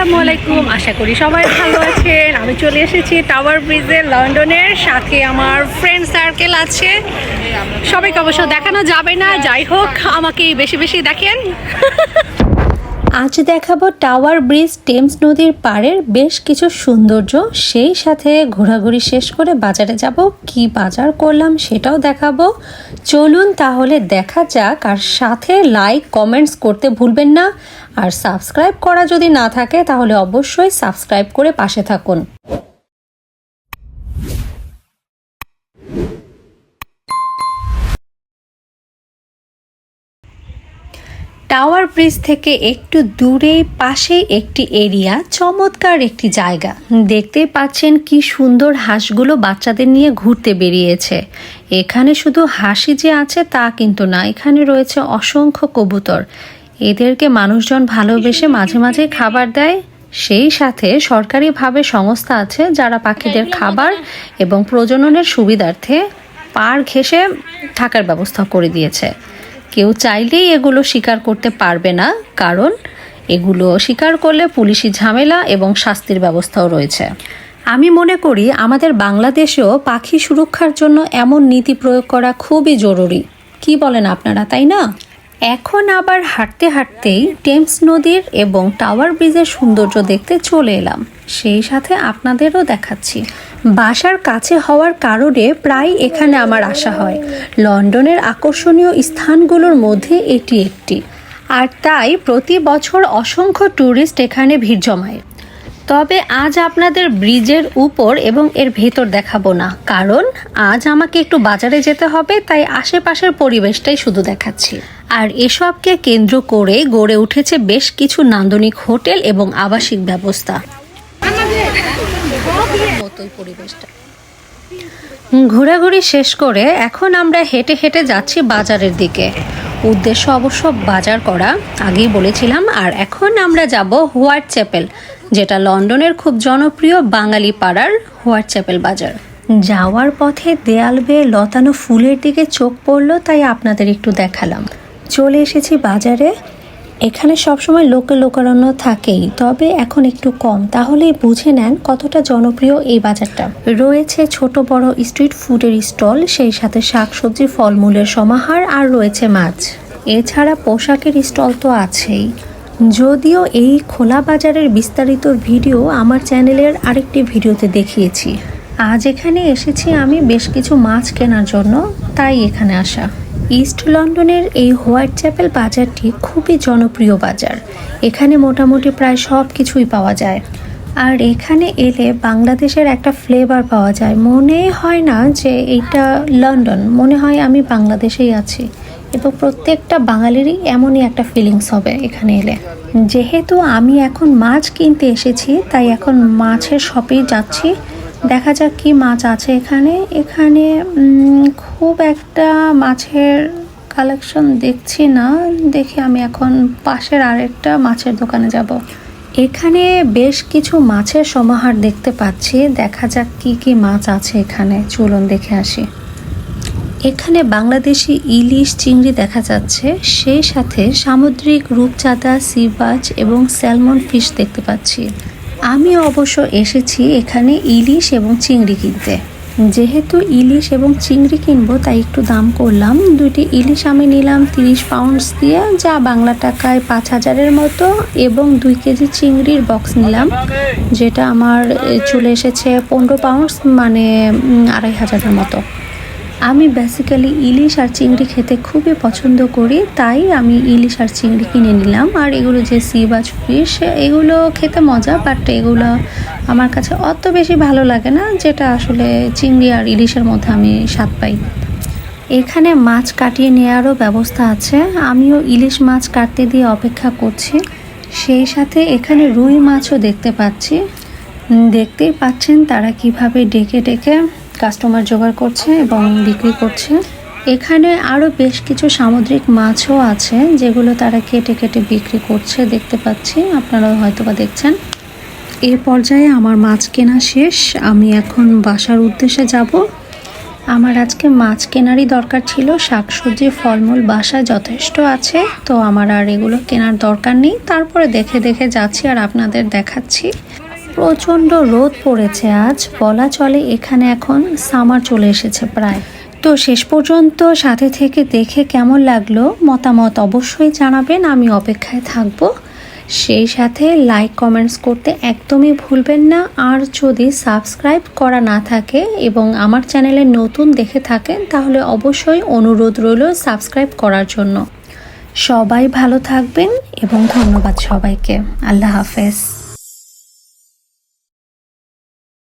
আসসালামু আলাইকুম, আশা করি সবাই ভালো আছেন। আমি চলে এসেছি টাওয়ার ব্রিজে লন্ডনের। সাথে আমার ফ্রেন্ড সার্কেল আছে, সবাইকে অবশ্য দেখানো যাবে না, যাই হোক আমাকে বেশি বেশি দেখেন। আজ দেখাবো টাওয়ার ব্রিজ, টেমস নদীর পাড়ের বেশ কিছু সৌন্দর্য, সেই সাথে ঘোরাঘুরি শেষ করে বাজারে যাব। কি বাজার করলাম সেটাও দেখাবো। চলুন তাহলে দেখা যাক, আর সাথে লাইক কমেন্টস করতে ভুলবেন না। আর সাবস্ক্রাইব করা যদি না থাকে তাহলে অবশ্যই সাবস্ক্রাইব করে পাশে থাকুন। টাওয়ার ব্রিজ থেকে একটু দূরেই পাশেই একটি এরিয়া, চমৎকার একটি জায়গা। দেখতেই পাচ্ছেন কি সুন্দর হাঁসগুলো বাচ্চাদের নিয়ে ঘুরতে বেরিয়েছে। এখানে শুধু হাসি যে আছে তা কিন্তু না, এখানে রয়েছে অসংখ্য কবুতর। এদেরকে মানুষজন ভালোবেসে মাঝে মাঝে খাবার দেয়। সেই সাথে সরকারিভাবে সংস্থা আছে যারা পাখিদের খাবার এবং প্রজননের সুবিধার্থে পাড় ঘেঁষে থাকার ব্যবস্থা করে দিয়েছে। কেউ চাইলেই এগুলো শিকার করতে পারবে না, কারণ এগুলো শিকার করলে পুলিশি ঝামেলা এবং শাস্তির ব্যবস্থাও রয়েছে। আমি মনে করি আমাদের বাংলাদেশেও পাখি সুরক্ষার জন্য এমন নীতি প্রয়োগ করা খুবই জরুরি। কি বলেন আপনারা, তাই না? এখন আবার হাঁটতে হাঁটতেই টেমস নদীর এবং টাওয়ার ব্রিজের সৌন্দর্য দেখতে চলে এলাম। সেই সাথে আপনাদেরও দেখাচ্ছি। বাসার কাছে হওয়ার কারণে প্রায় এখানে আমার আসা হয়। লন্ডনের আকর্ষণীয় স্থানগুলোর মধ্যে এটি একটি, আর তাই প্রতি বছর অসংখ্য ট্যুরিস্ট এখানে ভিড় জমায়। তবে আজ আপনাদের ব্রিজের উপর এবং এর ভেতর দেখাবো না, কারণ আজ আমাকে একটু বাজারে যেতে হবে, তাই আশেপাশের পরিবেশটাই শুধু দেখাচ্ছি। আর এসবকে কেন্দ্র করে গড়ে উঠেছে বেশ কিছু নান্দনিক হোটেল এবং আবাসিক ব্যবস্থা। পরিবেশটা ঘোরাঘুরি শেষ করে এখন আমরা হেঁটে হেঁটে যাচ্ছি বাজারের দিকে। উদ্দেশ্য অবশ্য বাজার করা, আগেই বলেছিলাম। আর এখন আমরা যাব হোয়াইট চ্যাপেল, যেটা লন্ডনের খুব জনপ্রিয় বাঙালি পাড়ার হোয়াইট চ্যাপেল বাজার। যাওয়ার পথে দেয়াল বেয়ে লতানো ফুলের দিকে চোখ পড়লো, তাই আপনাদের একটু দেখালাম। চলে এসেছি বাজারে। এখানে সবসময় লোকারণ্য থাকেই, তবে এখন একটু কম। তাহলেই বুঝে নেন কতটা জনপ্রিয় এই বাজারটা। রয়েছে ছোট বড় স্ট্রিট ফুডের স্টল, সেই সাথে শাকসবজি ফলমূলের সমাহার, আর রয়েছে মাছ। এছাড়া পোশাকের স্টল তো আছেই। যদিও এই খোলা বাজারের বিস্তারিত ভিডিও আমার চ্যানেলের আরেকটি ভিডিওতে দেখিয়েছি। আজ এখানে এসেছি আমি বেশ কিছু মাছ কেনার জন্য, তাই এখানে আসা। ইস্ট লন্ডনের এই হোয়াইট চ্যাপেল বাজারটি খুবই জনপ্রিয় বাজার। এখানে মোটামুটি প্রায় সব কিছুই পাওয়া যায়। আর এখানে এলে বাংলাদেশের একটা ফ্লেভার পাওয়া যায়। মনে হয় না যে এইটা লন্ডন, মনে হয় আমি বাংলাদেশেই আছি। এবং প্রত্যেকটা বাঙালিরই এমনই একটা ফিলিংস হবে এখানে এলে। যেহেতু আমি এখন মাছ কিনতে এসেছি, তাই এখন মাছের শপেই যাচ্ছি। দেখা যাক কি মাছ আছে এখানে। এখানে খুব একটা মাছের কালেকশন দেখছি না, দেখি আমি এখন পাশের আরেকটা মাছের দোকানে যাব। এখানে বেশ কিছু মাছের সমাহার দেখতে পাচ্ছি। দেখা যাক কি কি মাছ আছে এখানে, চলুন দেখে আসি। এখানে বাংলাদেশি ইলিশ, চিংড়ি দেখা যাচ্ছে, সেই সাথে সামুদ্রিক রূপচাঁদা, সিবাজ এবং স্যালমন ফিশ দেখতে পাচ্ছি। আমি অবশ্য এসেছি এখানে ইলিশ এবং চিংড়ি কিনতে। যেহেতু ইলিশ এবং চিংড়ি কিনবো, তাই একটু দাম করলাম। দুইটি ইলিশ আমি নিলাম 30 পাউন্ডস দিয়ে, যা বাংলা টাকায় 5000-এর মতো, এবং 2 কেজি চিংড়ির বক্স নিলাম, যেটা আমার চলে এসেছে 15 পাউন্ডস, মানে 2500-এর মতো। আমি বেসিক্যালি ইলিশ আর চিংড়ি খেতে খুবই পছন্দ করি, তাই আমি ইলিশ আর চিংড়ি কিনে নিলাম। আর এগুলো যে সিবাজ ফিশ, এগুলো খেতে মজা, বাট এগুলো আমার কাছে অত বেশি ভালো লাগে না, যেটা আসলে চিংড়ি আর ইলিশের মধ্যে আমি স্বাদ পাই। এখানে মাছ কাটিয়ে নেওয়ারও ব্যবস্থা আছে। আমিও ইলিশ মাছ কাটতে দিয়ে অপেক্ষা করছি। সেই সাথে এখানে রুই মাছও দেখতে পাচ্ছি। দেখতেই পাচ্ছেন তারা কিভাবে ডেকে ডেকে কাস্টমার জোগাড় করছে এবং বিক্রি করছে। এখানে আরও বেশ কিছু সামুদ্রিক মাছও আছে, যেগুলো তারা কেটে কেটে বিক্রি করছে, দেখতে পাচ্ছি। আপনারাও হয়তো বা দেখছেন। এই পর্যায়ে আমার মাছ কেনা শেষ। আমি এখন বাসার উদ্দেশ্যে যাব। আমার আজকে মাছ কেনারই দরকার ছিল, শাকসবজি ফলমূল বাসায় যথেষ্ট আছে, তো আমার আর এগুলো কেনার দরকার নেই। তারপরে দেখে দেখে যাচ্ছি আর আপনাদের দেখাচ্ছি। প্রচণ্ড রোদ পড়েছে আজ, বলা চলে এখানে এখন সামার চলে এসেছে প্রায়। তো শেষ পর্যন্ত সাথে থেকে দেখে কেমন লাগলো মতামত অবশ্যই জানাবেন, আমি অপেক্ষায় থাকবো। সেই সাথে লাইক কমেন্টস করতে একদমই ভুলবেন না। আর যদি সাবস্ক্রাইব করা না থাকে এবং আমার চ্যানেলে নতুন দেখে থাকেন তাহলে অবশ্যই অনুরোধ রইল সাবস্ক্রাইব করার জন্য। সবাই ভালো থাকবেন এবং ধন্যবাদ সবাইকে। আল্লাহ হাফেজ।